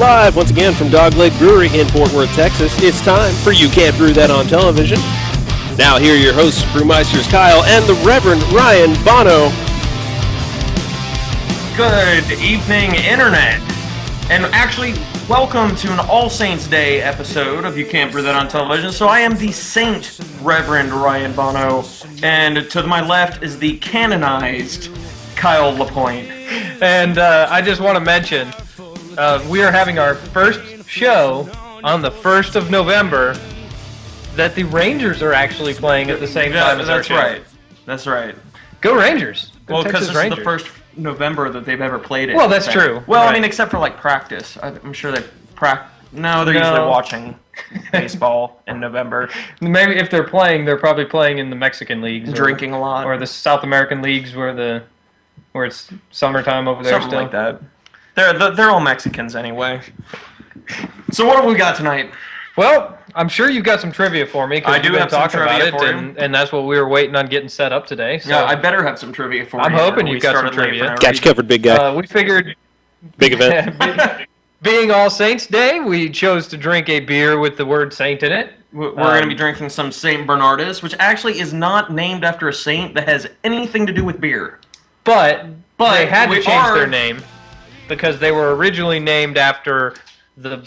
Live once again from Dogleg Brewery in Fort Worth, Texas. It's time for You Can't Brew That on Television. Now here are your hosts, Brewmeisters Kyle and the Reverend Ryan Bono. Good evening, Internet. And actually, welcome to an All Saints Day episode of You Can't Brew That on Television. So I am the Saint Reverend Ryan Bono, and to my left is the canonized Kyle LaPointe. And I just want to mention, we are having our first show on the 1st of November that the Rangers are actually playing at the same time as our show. That's right. Go Rangers. Well, because this is the first November that they've ever played it. Well, that's true. Well, right. I mean, except for, like, practice. I'm sure they No, they're usually watching baseball in November. Maybe if they're playing, they're probably playing in the Mexican leagues. Drinking a lot. Or the South American leagues where it's summertime over there. Something like that. They're all Mexicans anyway. So what have we got tonight? Well, I'm sure you've got some trivia for me. I do have some trivia for you. And that's what we were waiting on getting set up today. So yeah, I better have some trivia for you. I'm hoping you've got some trivia. Got you covered, big guy. We figured... Big event. Being All Saints Day, we chose to drink a beer with the word saint in it. We're going to be drinking some St. Bernardus, which actually is not named after a saint that has anything to do with beer. But they had to change their name because they were originally named after the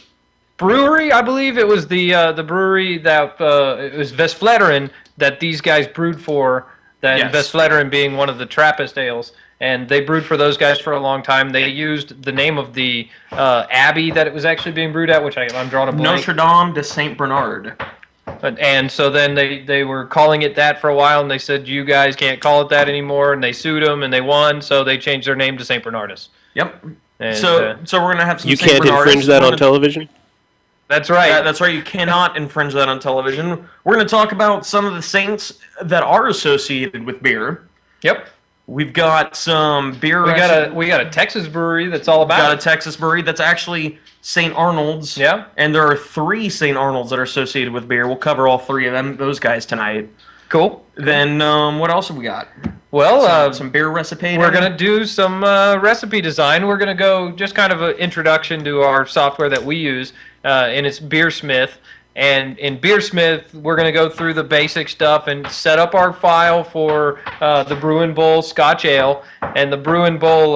brewery. I believe it was the brewery that it was Vesfletteren that these guys brewed for. That Vesfletteren being one of the Trappist ales, and they brewed for those guys for a long time. They used the name of the abbey that it was actually being brewed at, which I'm drawing a blank. Notre Dame de Saint Bernard. And so then they were calling it that for a while, and they said, you guys can't call it that anymore, and they sued them, and they won, so they changed their name to St. Bernardus. Yep. And, so we're going to have some You St. can't Bernardus. infringe that on television? That's right. That's right, you cannot infringe that on television. We're going to talk about some of the saints that are associated with beer. Yep. We've got some beer... We got a Texas brewery that's all about it. Got a Texas brewery that's actually St. Arnold's. Yeah. And there are 3 St. Arnold's that are associated with beer. We'll cover all 3 of those guys tonight. Cool. Then what else have we got? Well, some beer recipe. We're going to do some recipe design. We're going to go just kind of an introduction to our software that we use, and it's Beersmith. And in Beersmith, we're going to go through the basic stuff and set up our file for the Brew and Bowl Scotch Ale. And the Brew and Bowl,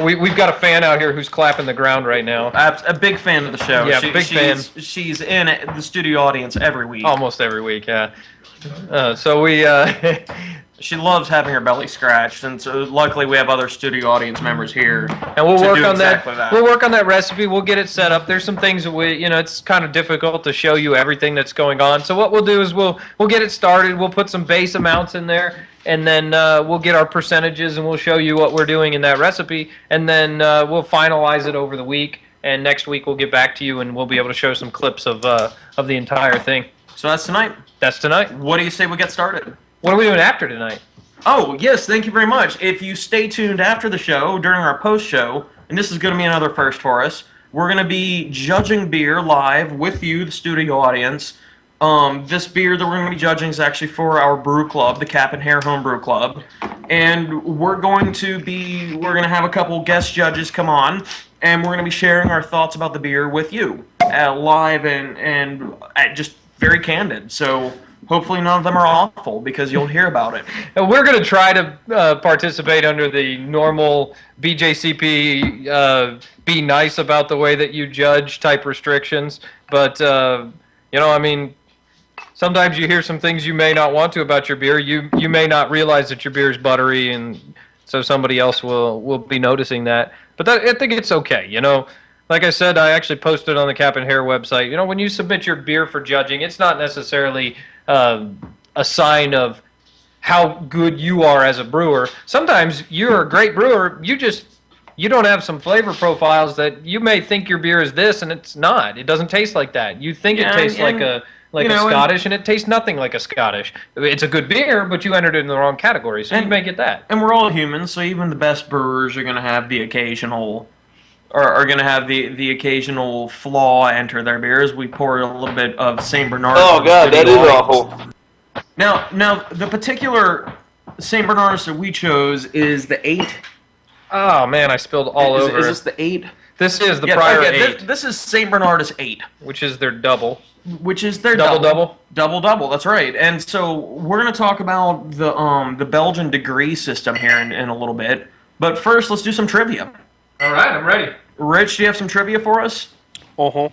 we've got a fan out here who's clapping the ground right now. A big fan of the show. Yeah, big fan. She's in the studio audience every week. Almost every week, yeah. So we... She loves having her belly scratched, and so luckily we have other studio audience members here. And we'll work on that. We'll work on that recipe. We'll get it set up. There's some things that it's kind of difficult to show you everything that's going on. So what we'll do is we'll get it started. We'll put some base amounts in there, and then we'll get our percentages, and we'll show you what we're doing in that recipe, and then we'll finalize it over the week. And next week we'll get back to you, and we'll be able to show some clips of the entire thing. So that's tonight. That's tonight. What do you say we get started? What are we doing after tonight? Oh, yes, thank you very much. If you stay tuned after the show, during our post-show, and this is going to be another first for us, we're going to be judging beer live with you, the studio audience. This beer that we're going to be judging is actually for our brew club, the Cap and Hare Home Brew Club. And we're going to have a couple guest judges come on, and we're going to be sharing our thoughts about the beer with you, live and just very candid. So... hopefully none of them are awful, because you'll hear about it. And we're going to try to participate under the normal BJCP, be nice about the way that you judge type restrictions. But, sometimes you hear some things you may not want to about your beer. You may not realize that your beer is buttery, and so somebody else will be noticing that. But I think it's okay, Like I said, I actually posted on the Cap and Hare website, when you submit your beer for judging, it's not necessarily a sign of how good you are as a brewer. Sometimes you're a great brewer, you don't have some flavor profiles that you may think your beer is this, and it's not. It doesn't taste like that. You think it tastes like a Scottish, and it tastes nothing like a Scottish. It's a good beer, but you entered it in the wrong category, so you may get that. And we're all humans, so even the best brewers are going to have the occasional... are going to have the occasional flaw enter their beers. We pour a little bit of St. Bernardus. Oh, God, that is awful. Now, the particular St. Bernardus that we chose is the 8. Oh, man, I spilled all over. Is this the 8? This is the Yeah, prior okay, 8, this is St. Bernardus 8. which is their double. Which is their Double. double. That's right. And so we're going to talk about the Belgian degree system here in a little bit. But first, let's do some trivia. All right, I'm ready. Rich, do you have some trivia for us? Uh-huh.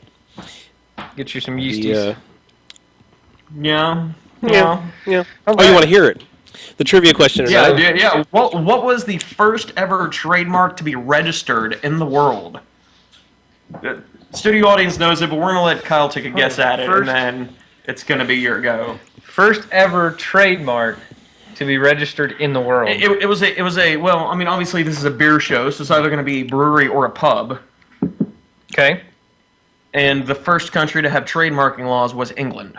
Get you some yeasties. Yeah. Yeah. All Oh, right. you want to hear it? The trivia question. Yeah, tonight. yeah. What was the first ever trademark to be registered in the world? The studio audience knows it, but we're going to let Kyle take a guess at it, and then it's going to be your go. First ever trademark to be registered in the world. It was a well, I mean, obviously this is a beer show, so it's either going to be a brewery or a pub. Okay. And the first country to have trademarking laws was England.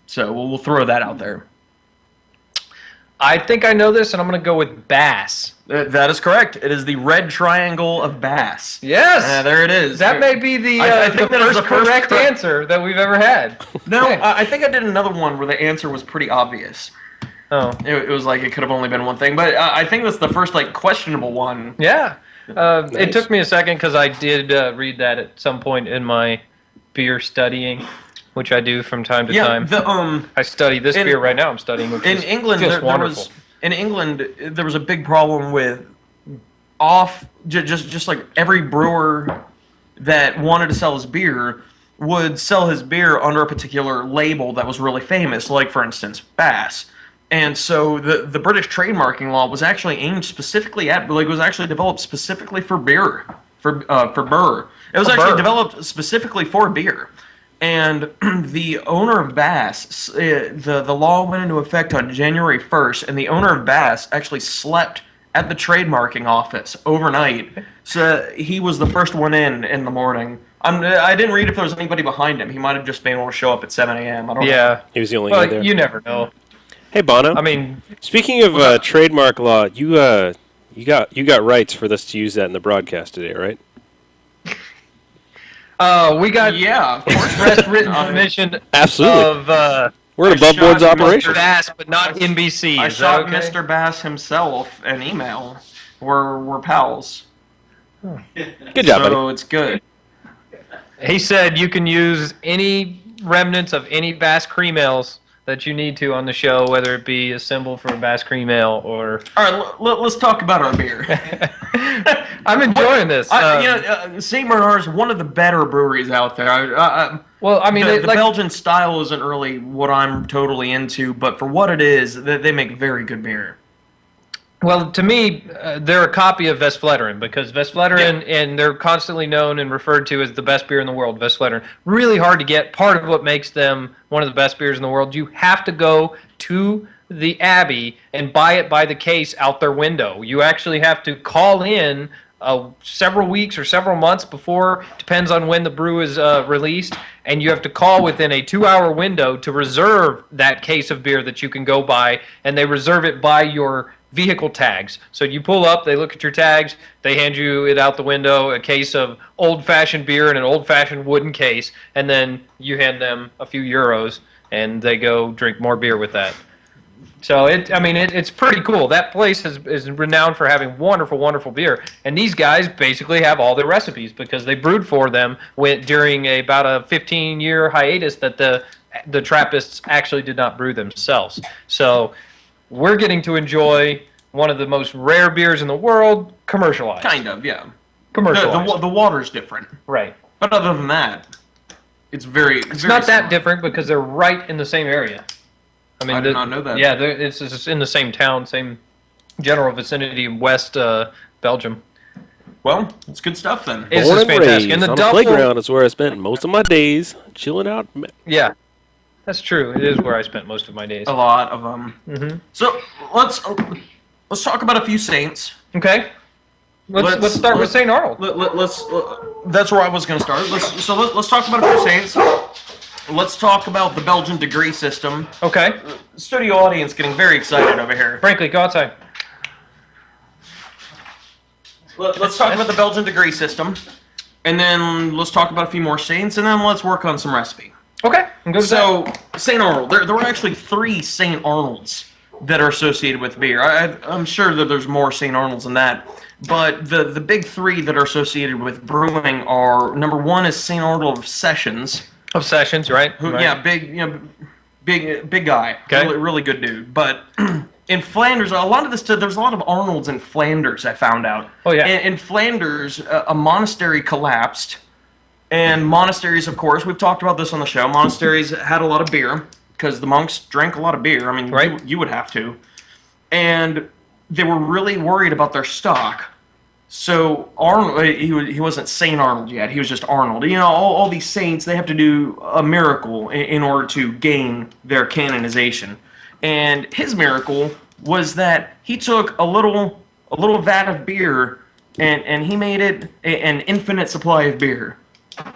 So we'll throw that out there. I think I know this, and I'm going to go with Bass. That is correct. It is the Red Triangle of Bass. Yes. There it is. That may be the, I think the that is first the first correct answer that we've ever had. No, Okay. I think I did another one where the answer was pretty obvious. Oh. It was like it could have only been one thing, but I think that's the first like questionable one. Yeah. Nice. It took me a second because I did read that at some point in my beer studying, which I do from time to time. I study this beer right now. I'm studying, which in is England. just wonderful. In England there was a big problem with just like every brewer that wanted to sell his beer would sell his beer under a particular label that was really famous, like for instance Bass. And so the British trademarking law was actually aimed specifically at, like, it was actually developed specifically for beer, for Burr. It was actually developed specifically for beer. And the owner of Bass, the law went into effect on January 1st, and the owner of Bass actually slept at the trademarking office overnight. So he was the first one in the morning. I didn't read if there was anybody behind him. He might have just been able to show up at 7 a.m. I don't know. He was the only guy there. You never know. Hey, Bono. I mean, speaking of trademark law, you got rights for us to use that in the broadcast today, right? we got Yeah, of course. express written permission Absolutely. of We're an above boards operation. Bass, but not NBC. I Is shot that okay? Mr. Bass himself an email. We're pals. Good job, buddy. So it's good. He said you can use any remnants of any Bass cream ales that you need to on the show, whether it be a symbol for a Bass cream ale or... All right, let's talk about our beer. I'm enjoying this. St. Bernard's is one of the better breweries out there. Well, I mean, the Belgian style isn't really what I'm totally into, but for what it is, they make very good beer. Well, to me, they're a copy of Westvleteren because Westvleteren, and they're constantly known and referred to as the best beer in the world, Westvleteren. Really hard to get. Part of what makes them one of the best beers in the world, you have to go to the Abbey and buy it by the case out their window. You actually have to call in several weeks or several months before, depends on when the brew is released, and you have to call within a 2-hour window to reserve that case of beer that you can go buy, and they reserve it by your vehicle tags. So you pull up, they look at your tags, they hand you it out the window, a case of old-fashioned beer in an old-fashioned wooden case, and then you hand them a few euros, and they go drink more beer with that. So it's pretty cool. That place is renowned for having wonderful, wonderful beer, and these guys basically have all their recipes because they brewed for them during about a 15-year hiatus that the Trappists actually did not brew themselves. So we're getting to enjoy one of the most rare beers in the world, commercialized. Kind of, yeah. Commercialized. The water's different. Right. But other than that, it's very not that similar. different because they're right in the same area. I did not know that. Yeah, it's in the same town, same general vicinity in West Belgium. Well, it's good stuff then. It's Born just and fantastic. raised And the on a double, playground is where I spent most of my days chilling out. yeah, that's true. It is where I spent most of my days. A lot of them. Mm-hmm. So let's talk about a few saints. Okay. Let's start with St. Arnold. That's where I was going to start. Let's talk about a few saints. Let's talk about the Belgian degree system. Okay. Studio audience getting very excited over here. Frankly, go outside. Let's talk about the Belgian degree system, and then let's talk about a few more saints, and then let's work on some recipe. Okay. I'm good with that. So, St. Arnold. There were actually 3 St. Arnolds that are associated with beer. I'm sure that there's more St. Arnolds than that. But the big three that are associated with brewing are, number one is St. Arnold of Sessions. Of Sessions, right? Who, right. yeah, big guy. Okay. Really good dude. But in Flanders, there's a lot of Arnolds in Flanders, I found out. Oh, yeah. In Flanders, a monastery collapsed. And monasteries, of course, we've talked about this on the show. Monasteries had a lot of beer because the monks drank a lot of beer. I mean, right. you would have to. And they were really worried about their stock. So Arnold, he wasn't Saint Arnold yet. He was just Arnold. You know, all these saints, they have to do a miracle in order to gain their canonization. And his miracle was that he took a little vat of beer and he made it an infinite supply of beer.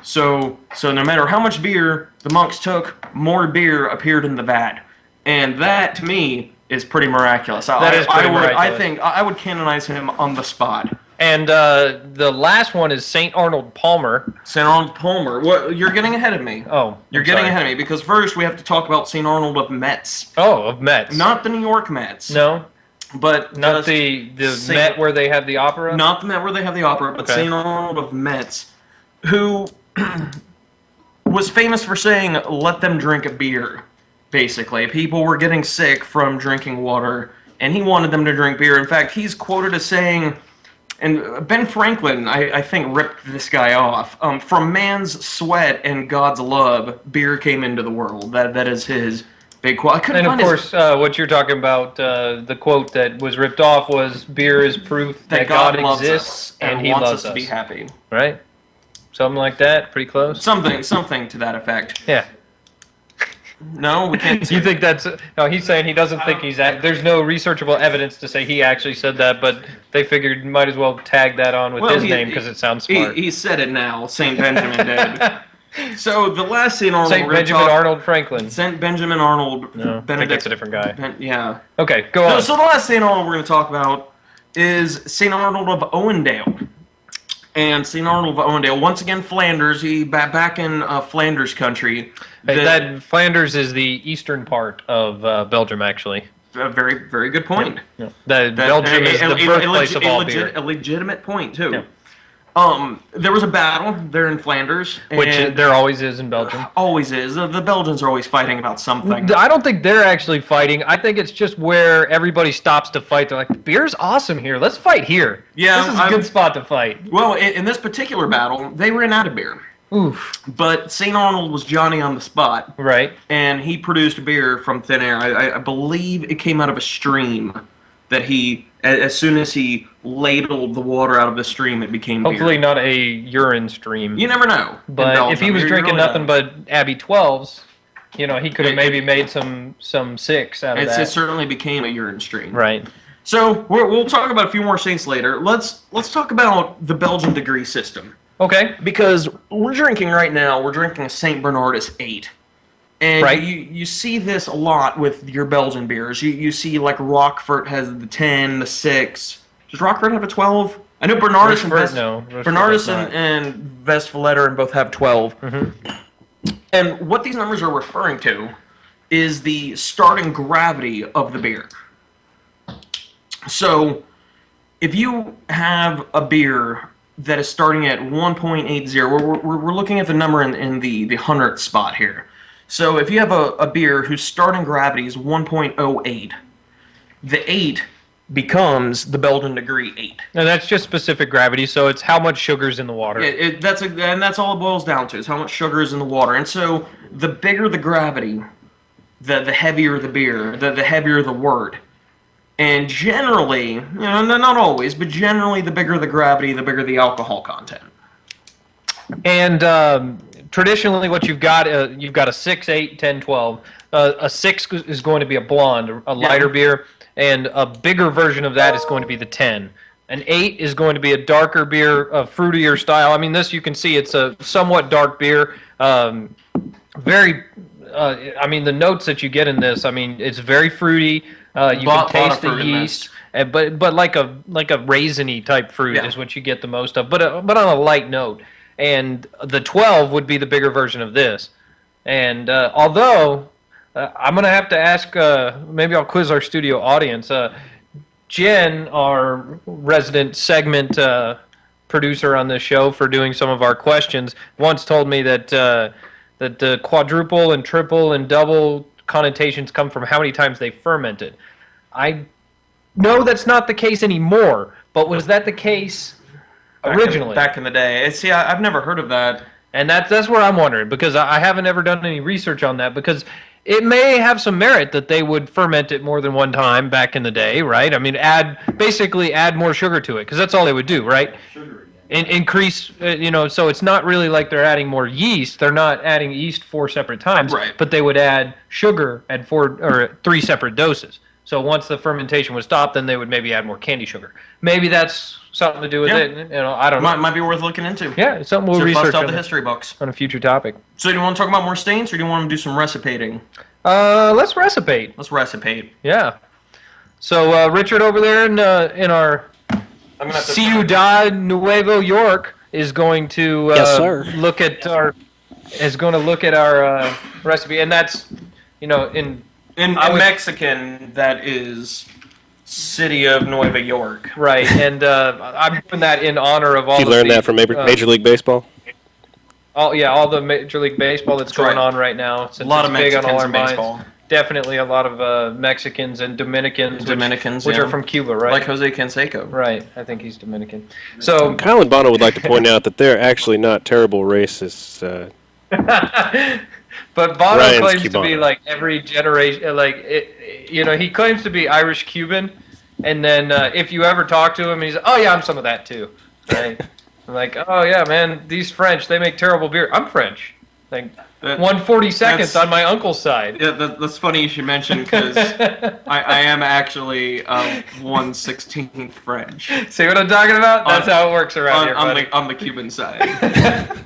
So no matter how much beer the monks took, more beer appeared in the vat. And that, to me, is pretty miraculous. That is pretty miraculous. I think I would canonize him on the spot. And the last one is St. Arnold Palmer. St. Arnold Palmer. What? You're getting ahead of me. Oh, you're getting ahead of me because first we have to talk about St. Arnold of Metz. Oh, of Metz. Not the New York Mets. No. But not the Met where they have the opera. Not the Met where they have the opera, but St. Arnold of Metz, who was famous for saying, "Let them drink a beer." Basically, people were getting sick from drinking water, and he wanted them to drink beer. In fact, he's quoted as saying. And Ben Franklin, I think, ripped this guy off. From man's sweat and God's love, beer came into the world. That is his big quote. And of course, what you're talking about, the quote that was ripped off was, "Beer is proof that God exists and He wants loves us to be happy." Right? Something like that. Pretty close. Something to that effect. Yeah. No, we can't. You think that's... No, he's saying he doesn't think he's... There's no researchable evidence to say he actually said that, but they figured might as well tag that on with his name because it sounds smart. He said it now. St. Benjamin did. So the last St. Arnold... St. Benjamin Arnold Franklin. St. Benjamin Arnold... No, Benedict. I think that's a different guy. Yeah. Okay, go on. So the last St. Arnold we're going to talk about is St. Arnold of Owendale. And St. Arnold of Owendale, once again, Flanders. He back in Flanders country. That Flanders is the eastern part of Belgium, actually. A very good point. Yeah. Belgium is the birthplace of all beer. A legitimate point too. Yeah. There was a battle there in Flanders, which there always is in Belgium. Always is. The Belgians are always fighting about something. I don't think they're actually fighting. I think it's just where everybody stops to fight. They're like, "Beer's awesome here. Let's fight here. Yeah, this is a good spot to fight." Well, in this particular battle, they ran out of beer. Oof. But St. Arnold was Johnny on the spot. Right. And he produced beer from thin air. I believe it came out of a stream that he, as soon as he ladled the water out of the stream, it became beer. Hopefully not a urine stream. You never know. But if he was drinking nothing but Abbey 12s, you know, he could have maybe made some 6 out of that. It certainly became a urine stream. Right. So we'll talk about a few more saints later. Let's talk about the Belgian degree system. Okay. Because we're drinking right now, we're drinking a St. Bernardus 8. And right. you see this a lot with your Belgian beers. You see, like, Rockfort has the 10, the 6. Does Rockfort have a 12? I know Bernardus and Westvleteren both have 12. Mm-hmm. And what these numbers are referring to is the starting gravity of the beer. So, if you have a beer that is starting at 1.80, we're looking at the number in the hundredth spot here. So if you have a beer whose starting gravity is 1.08, the 8 becomes the Belgian degree 8. And that's just specific gravity, so it's how much sugar's in the water. And that's all it boils down to, is how much sugar is in the water. And so the bigger the gravity, the heavier the beer, the heavier the wort. And generally, you know, not always, but generally the bigger the gravity, the bigger the alcohol content. And traditionally what you've got a 6, 8, 10, 12. A 6 is going to be a blonde, a lighter beer, and a bigger version of that is going to be the 10. An 8 is going to be a darker beer, a fruitier style. I mean, this you can see it's a somewhat dark beer. I mean, the notes that you get in this, I mean, it's very fruity. You can taste the yeast, but like a raisiny type fruit is what you get the most of, but on a light note. And the 12 would be the bigger version of this. And although I'm going to have to ask, maybe I'll quiz our studio audience. Jen, our resident segment producer on this show for doing some of our questions, once told me that that the quadruple and triple and double connotations come from how many times they fermented. I know that's not the case anymore, but was that the case originally? Back in the day. See, I've never heard of that. And that's where I'm wondering, because I haven't ever done any research on that, because it may have some merit that they would ferment it more than one time back in the day, right? I mean, basically add more sugar to it, because that's all they would do, right? Increase, so it's not really like they're adding more yeast. They're not adding yeast 4 separate times, right? But they would add sugar at 3 separate doses. So once the fermentation was stopped, then they would maybe add more candy sugar. Maybe that's something to do with it. I don't know. Might be worth looking into. Yeah, it's something we'll research bust out the history books on a future topic. So do you want to talk about more stains, or do you want to do some recipating? Let's recipate. Let's recipate. Yeah. So Richard over there in our Ciudad Nuevo York is going to look at our recipe, and that's in Mexican, that is City of Nueva York. Right, and I'm doing that in honor of all. You learned that from Major League Baseball. All the Major League Baseball that's going on right now. A lot of Mexicans in baseball. Definitely a lot of Mexicans and Dominicans, which are from Cuba, right? Like Jose Canseco. Right, I think he's Dominican. So Kyle and Bono would like to point out that they're actually not terrible racists. But Bono claims to be like every generation, he claims to be Irish Cuban, and then if you ever talk to him, he's, oh yeah, I'm some of that too. Right? I'm like, oh yeah, man, these French, they make terrible beer. I'm French. Like 1/42nd on my uncle's side. Yeah, that's funny you should mention, because I am actually 1/16 French. See what I'm talking about? That's how it works around here, buddy. On the Cuban side.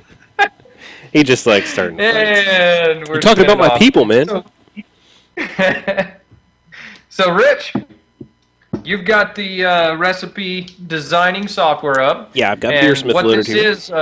He just likes starting. And we're talking about my people, man. So, Rich, you've got the recipe designing software up. Yeah, I've got Beersmith loaded here. What this is,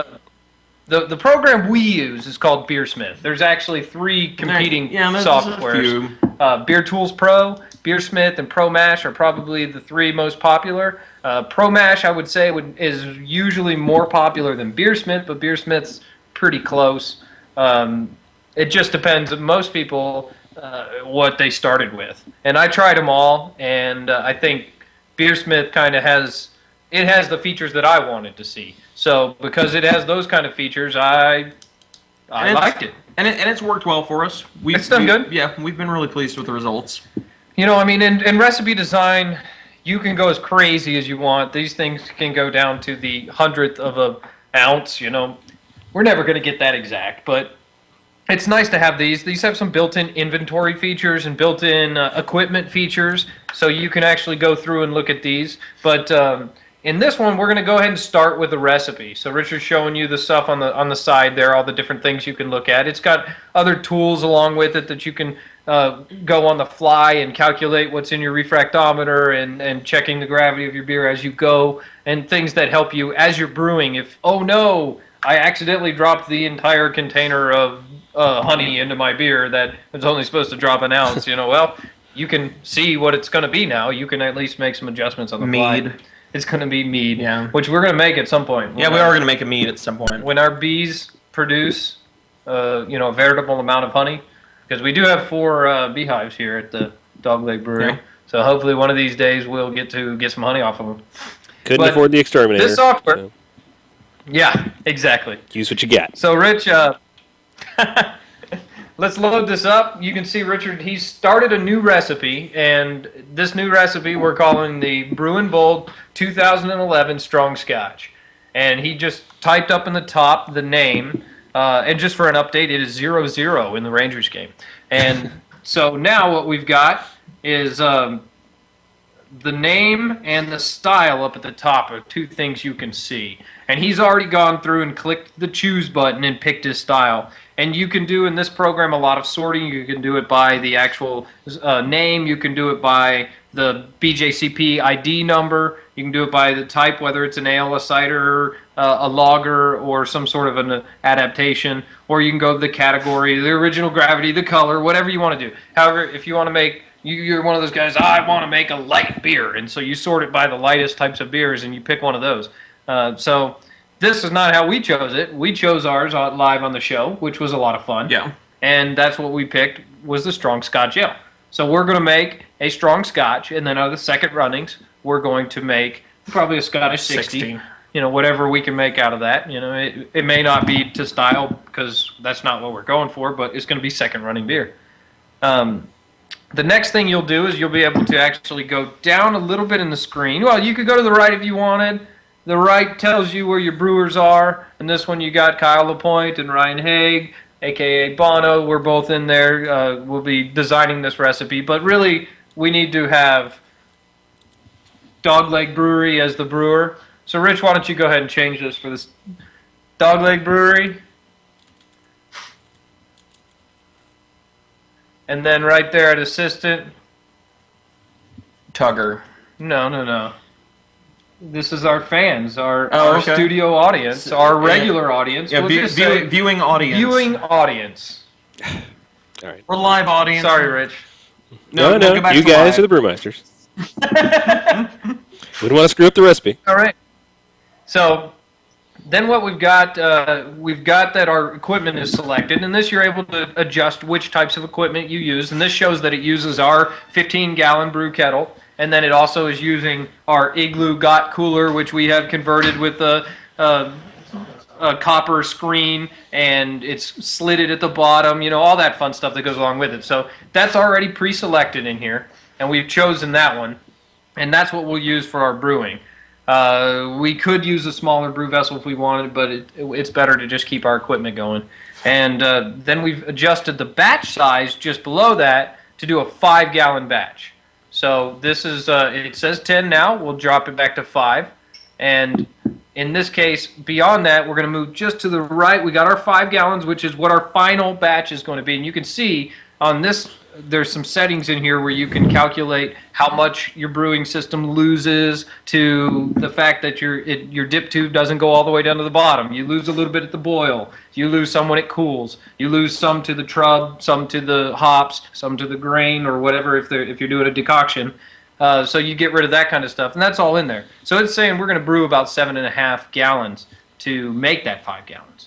the program we use is called Beersmith. There's actually 3 competing softwares. Beer Tools Pro, Beersmith, and Pro Mash are probably the 3 most popular. Pro Mash, I would say, is usually more popular than Beersmith, but Beersmith's pretty close. It just depends on most people what they started with. And I tried them all, and I think Beersmith kind of has the features that I wanted to see. So because it has those kind of features, I liked it. And it's worked well for us. It's done good. Yeah, we've been really pleased with the results. I mean, in recipe design, you can go as crazy as you want. These things can go down to the 100th of an ounce, We're never going to get that exact, but it's nice to have these. These have some built-in inventory features and built-in equipment features, so you can actually go through and look at these. But in this one, we're going to go ahead and start with the recipe. So Richard's showing you the stuff on the side there, all the different things you can look at. It's got other tools along with it that you can go on the fly and calculate what's in your refractometer and checking the gravity of your beer as you go, and things that help you as you're brewing. If, oh no, I accidentally dropped the entire container of honey into my beer that was only supposed to drop an ounce, well, you can see what it's going to be now. You can at least make some adjustments on the fly. Mead. It's going to be mead, which we're going to make at some point. Yeah, we are going to make a mead at some point. When our bees produce, a veritable amount of honey, because we do have 4 beehives here at the Dogleg Brewery. Yeah. So hopefully one of these days we'll get to get some honey off of them. Couldn't afford the exterminator. This software... So. Yeah, exactly. Use what you got. So, Rich, let's load this up. You can see Richard, he's started a new recipe, and this new recipe we're calling the Brew and Bold 2011 Strong Scotch. And he just typed up in the top the name, and just for an update, it is 0-0 in the Rangers game. And so now what we've got is the name and the style up at the top are 2 things you can see. And he's already gone through and clicked the choose button and picked his style. And you can do in this program a lot of sorting. You can do it by the actual name. You can do it by the BJCP ID number. You can do it by the type, whether it's an ale, a cider, a lager, or some sort of an adaptation. Or you can go to the category, the original gravity, the color, whatever you want to do. However, if you want to make, you're one of those guys, I want to make a light beer. And so you sort it by the lightest types of beers and you pick one of those. So this is not how we chose it. We chose ours live on the show, which was a lot of fun. Yeah. And that's what we picked was the strong Scotch ale. So we're going to make a strong Scotch, and then on the second runnings, we're going to make probably a Scottish 60. You know, whatever we can make out of that. You know, it may not be to style because that's not what we're going for, but it's going to be second running beer. The next thing you'll do is you'll be able to actually go down a little bit in the screen. Well, you could go to the right if you wanted. The right tells you where your brewers are. And this one you got Kyle LaPointe and Ryan Haig, a.k.a. Bono. We're both in there. We'll be designing this recipe. But really, we need to have Dogleg Brewery as the brewer. So, Rich, why don't you go ahead and change this for this Dogleg Brewery. And then right there at assistant. Tugger. No. This is our fans, our okay. studio audience, our regular audience. Yeah, We'll viewing audience. Viewing audience. All right. We're live audience. Sorry, Rich. No, go back you to guys live. are the brewmeisters. We don't want to screw up the recipe. All right. So then what we've got that our equipment is selected, and this you're able to adjust which types of equipment you use, and this shows that it uses our 15-gallon brew kettle, and then it also is using our Igloo Got cooler, which we have converted with a copper screen, and it's slitted at the bottom, you know, all that fun stuff that goes along with it. So that's already pre-selected in here, and we've chosen that one, and that's what we'll use for our brewing. We could use a smaller brew vessel if we wanted, but it's better to just keep our equipment going. And then we've adjusted the batch size just below that to do a 5-gallon batch. So this is, it says 10 now, we'll drop it back to 5. And in this case, beyond that, we're going to move just to the right. We got our 5 gallons, which is what our final batch is going to be. And you can see on this, there's some settings in here where you can calculate how much your brewing system loses to the fact that your dip tube doesn't go all the way down to the bottom. You lose a little bit at the boil. You lose some when it cools. You lose some to the trub, some to the hops, some to the grain or whatever if you're doing a decoction. So you get rid of that kind of stuff, and that's all in there. So it's saying we're going to brew about 7.5 gallons to make that 5 gallons.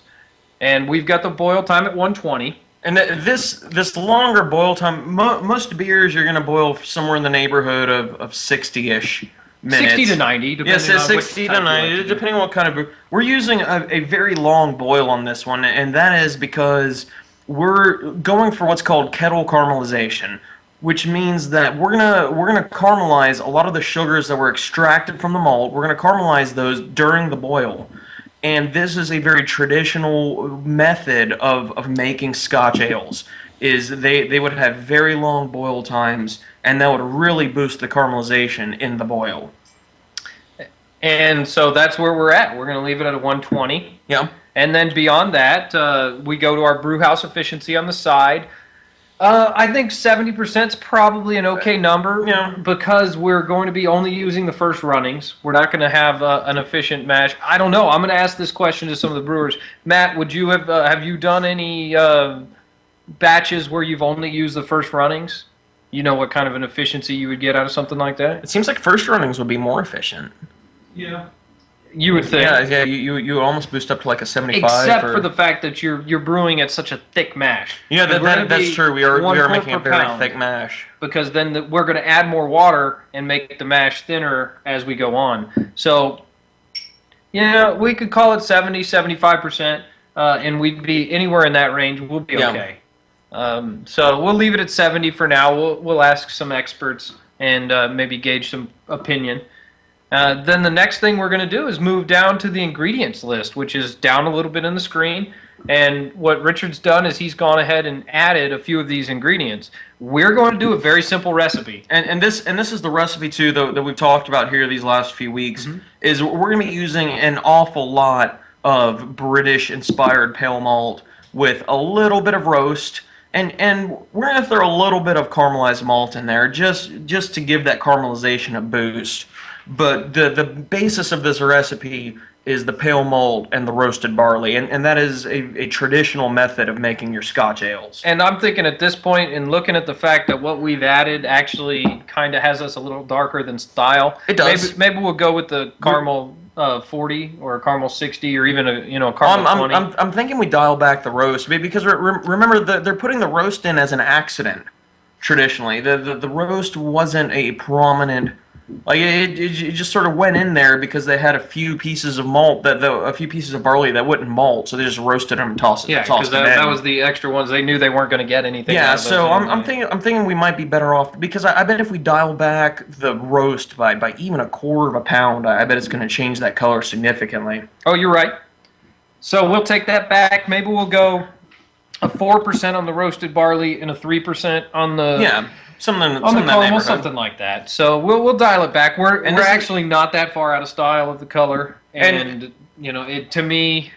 And we've got the boil time at 120. And this longer boil time, most beers you're going to boil somewhere in the neighborhood of 60-ish minutes. 60 to 90, depending on 60 to 90, depending on what kind of brew. We're using a very long boil on this one, and that is because we're going for what's called kettle caramelization, which means that we're gonna caramelize a lot of the sugars that were extracted from the malt. We're gonna caramelize those during the boil. And this is a very traditional method of making Scotch ales. Is they would have very long boil times, and that would really boost the caramelization in the boil. And so that's where we're at. We're going to leave it at a 120. Yeah. And then beyond that, we go to our brew house efficiency on the side. I think 70% is probably an okay number, yeah, because we're going to be only using the first runnings. We're not going to have an efficient mash. I don't know. I'm going to ask this question to some of the brewers. Matt, would you have you done any batches where you've only used the first runnings? You know what kind of an efficiency you would get out of something like that? It seems like first runnings would be more efficient. Yeah. You would think. Yeah, you almost boost up to like a 75. Except for the fact that you're brewing at such a thick mash. Yeah, that's true. We are making a very thick mash. Because then we're going to add more water and make the mash thinner as we go on. So, yeah, we could call it 70, 75%, and we'd be anywhere in that range. We'll be okay. So we'll leave it at 70 for now. We'll ask some experts and maybe gauge some opinion. Then the next thing we're going to do is move down to the ingredients list, which is down a little bit on the screen. And what Richard's done is he's gone ahead and added a few of these ingredients. we're going to do a very simple recipe. And this is the recipe too that we've talked about here these last few weeks. Is we're going to be using an awful lot of British inspired pale malt with a little bit of roast, and we're going to throw a little bit of caramelized malt in there just to give that caramelization a boost. But the basis of this recipe is the pale malt and the roasted barley, and that is a traditional method of making your Scotch ales. And I'm thinking at this point, and looking at the fact that what we've added actually kind of has us a little darker than style. It does. Maybe we'll go with the caramel 40 or a caramel 60 or even a caramel 20. I'm thinking we dial back the roast because remember they're putting the roast in as an accident. Traditionally, the roast wasn't a prominent. Like it just sort of went in there because they had a few pieces of malt a few pieces of barley that wouldn't malt, so they just roasted them and tossed Yeah, because that was the extra ones. They knew they weren't going to get anything. Yeah, out of so those I'm thinking we might be better off because I bet if we dial back the roast by even a quarter of a pound, I bet it's going to change that color significantly. Oh, you're right. So we'll take that back. Maybe we'll go a 4% on the roasted barley and a 3% on the Something on the caramel, neighborhood. something like that. So we'll dial it back. We're actually not that far out of style of the color, and to me,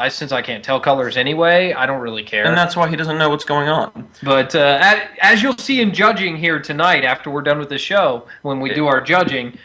since I can't tell colors anyway, I don't really care. And that's why he doesn't know what's going on. But as you'll see in judging here tonight, after we're done with the show, when we do our judging,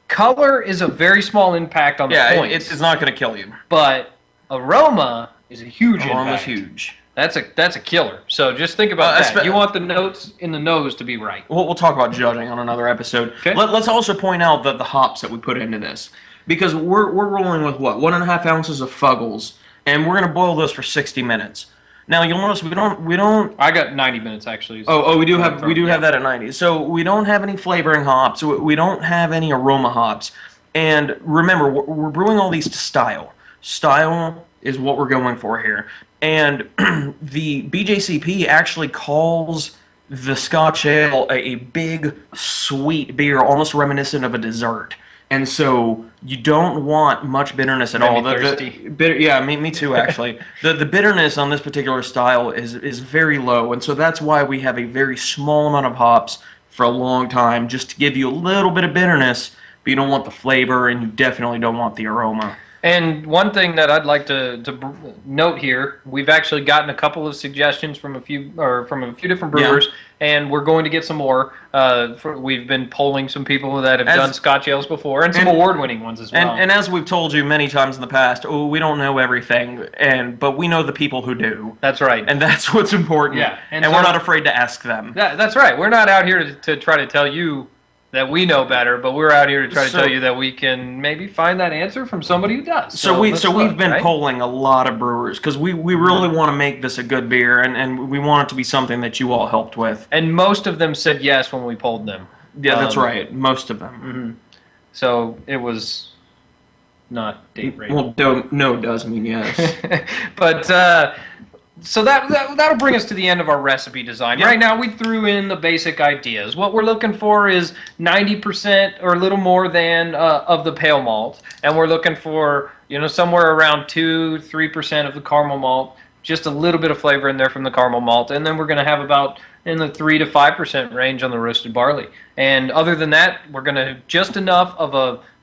color is a very small impact on the points. It's not going to kill you. But aroma is a huge impact. Aroma's huge. That's a killer. So just think about that. You want the notes in the nose to be right. We'll talk about judging on another episode. Okay. Let's also point out the hops that we put into this. Because we're rolling with, 1.5 ounces of Fuggles, and we're going to boil those for 60 minutes. Now, you'll notice we don't... I got 90 minutes, actually. Oh, we do have that at 90. So we don't have any flavoring hops. We don't have any aroma hops. And remember, we're brewing all these to style. Style is what we're going for here. And the BJCP actually calls the Scotch Ale a big, sweet beer, almost reminiscent of a dessert. And so you don't want much bitterness at all. Me too, actually. The bitterness on this particular style is very low, and so that's why we have a very small amount of hops for a long time, just to give you a little bit of bitterness, but you don't want the flavor, and you definitely don't want the aroma. And one thing that I'd like to note here, we've actually gotten a couple of suggestions from a few different brewers, and we're going to get some more. We've been polling some people that have done Scotch ales before, and some award-winning ones as well. And as we've told you many times in the past, we don't know everything, but we know the people who do. That's right. And that's what's important. Yeah. And we're not afraid to ask them. That's right. We're not out here to try to tell you that we know better, but we're out here to try to tell you that we can maybe find that answer from somebody who does. So we've been polling a lot of brewers because we really want to make this a good beer, and we want it to be something that you all helped with. And most of them said yes when we polled them. Yeah, that's right. Most of them. Mm-hmm. So it was not date rated. Well, no does mean yes. But so that'll bring us to the end of our recipe design. Yep. Right now, we threw in the basic ideas. What we're looking for is 90% or a little more than of the pale malt, and we're looking for somewhere around 2-3% of the caramel malt, just a little bit of flavor in there from the caramel malt, and then we're going to have about in the 3 to 5% range on the roasted barley. And other than that, we're going to just enough of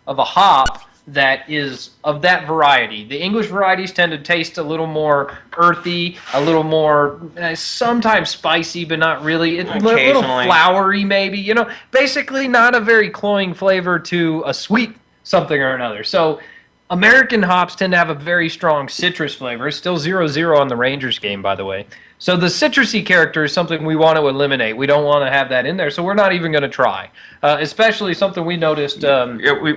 a hop that is of that variety. The English varieties tend to taste a little more earthy, a little more sometimes spicy, but not really. It's a little flowery, maybe. Basically not a very cloying flavor to a sweet something or another. So American hops tend to have a very strong citrus flavor. It's still 0-0 on the Rangers game, by the way. So the citrusy character is something we want to eliminate. We don't want to have that in there, so we're not even going to try. Especially something we noticed.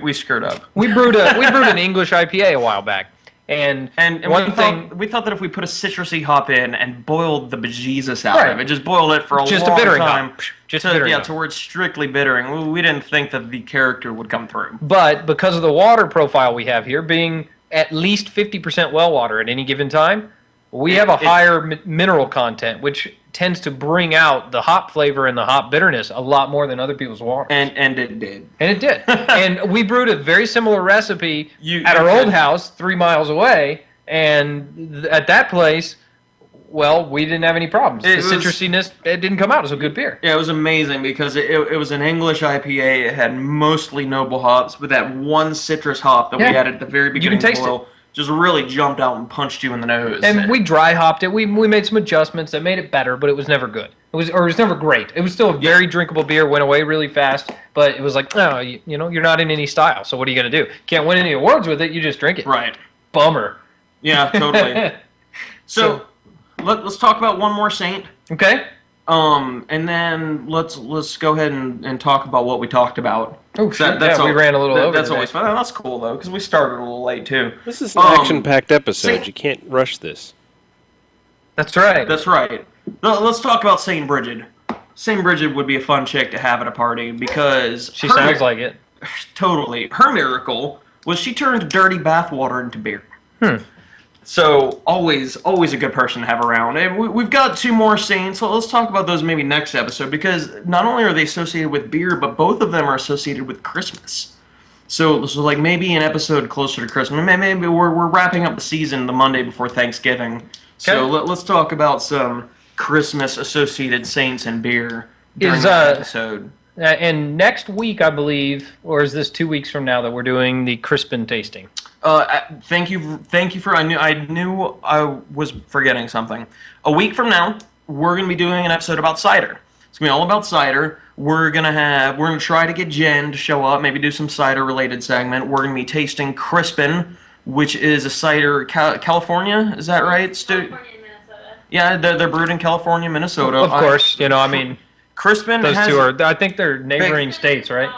We screwed up. We brewed an English IPA a while back, and we thought that if we put a citrusy hop in and boiled the bejesus out of it, just boiled it for a long time, to where it's strictly bittering. We didn't think that the character would come through. But because of the water profile we have here, being at least 50% well water at any given time, we have a higher mineral content, which tends to bring out the hop flavor and the hop bitterness a lot more than other people's water. And it did. And it did. And we brewed a very similar recipe at our old house 3 miles away, and at that place, Well, we didn't have any problems. The citrusiness, it didn't come out as a good beer. Yeah, it was amazing because it was an English IPA. It had mostly noble hops, but that one citrus hop that we had at the very beginning you can taste it. Just really jumped out and punched you in the nose. And we dry hopped it. We made some adjustments that made it better, but it was never good. It was never great. It was still a very drinkable beer. Went away really fast, but it was like, no, you know, you're not in any style. So what are you gonna do? Can't win any awards with it. You just drink it. Right. Bummer. Yeah, totally. So let's talk about one more saint. Okay. And then let's go ahead and talk about what we talked about. Oh, shit. We ran a little over. That's always fun. That's cool though, because we started a little late too. This is an action-packed episode. You can't rush this. That's right. That's right. Let's talk about Saint Bridget. Saint Bridget would be a fun chick to have at a party because she sounds like it. Totally. Her miracle was she turned dirty bathwater into beer. So always a good person to have around. And we've got two more saints. So let's talk about those maybe next episode because not only are they associated with beer, but both of them are associated with Christmas. So like maybe an episode closer to Christmas. Maybe we're wrapping up the season the Monday before Thanksgiving. Okay. So let's talk about some Christmas associated saints and beer during that episode. And next week, I believe, or is this 2 weeks from now that we're doing the Crispin tasting? Thank you for. I knew I was forgetting something. A week from now, we're gonna be doing an episode about cider. It's gonna be all about cider. We're gonna try to get Jen to show up, maybe do some cider related segment. We're gonna be tasting Crispin, which is a cider California. Is that right? California and Minnesota. Yeah, they're brewed in California, Minnesota. Of course, you know, I mean, Crispin. Those two are. I think they're neighboring states, right?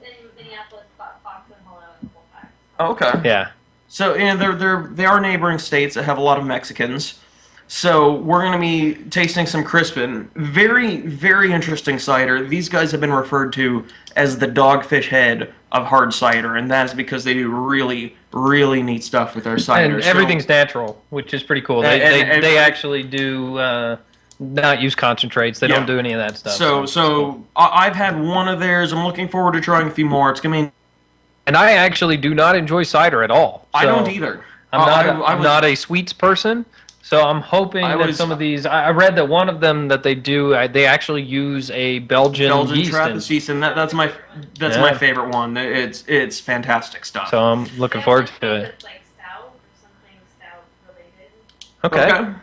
In Minneapolis, Fox and Hello and Colfax. Okay. Yeah. So they are neighboring states that have a lot of Mexicans. So we're going to be tasting some Crispin. Very, very interesting cider. These guys have been referred to as the Dogfish Head of hard cider, and that is because they do really, really neat stuff with their cider. And everything's natural, which is pretty cool. They actually do not use concentrates. They don't do any of that stuff. So I've had one of theirs. I'm looking forward to trying a few more. It's going to be... And I actually do not enjoy cider at all. I don't either. I'm not a sweets person, so I'm hoping that some of these... I read that one of them that they do, they actually use a Belgian yeast. Trappist yeast, and that's my favorite one. It's fantastic stuff. So I'm looking forward to it. It's like stout or something stout related. Okay.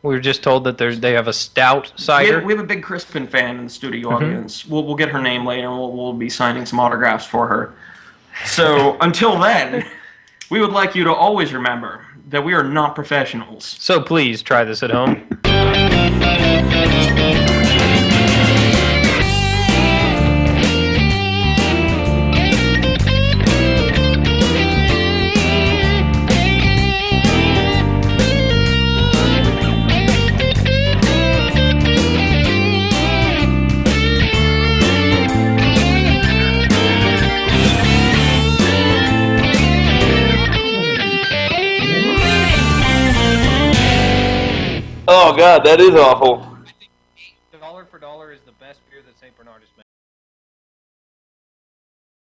We were just told that they have a stout cider. We have a big Crispin fan in the studio audience. We'll get her name later, and we'll be signing some autographs for her. So until then, we would like you to always remember that we are not professionals. So please try this at home. Oh God, that is awful. Dollar for Dollar is the best beer that St. Bernard has made.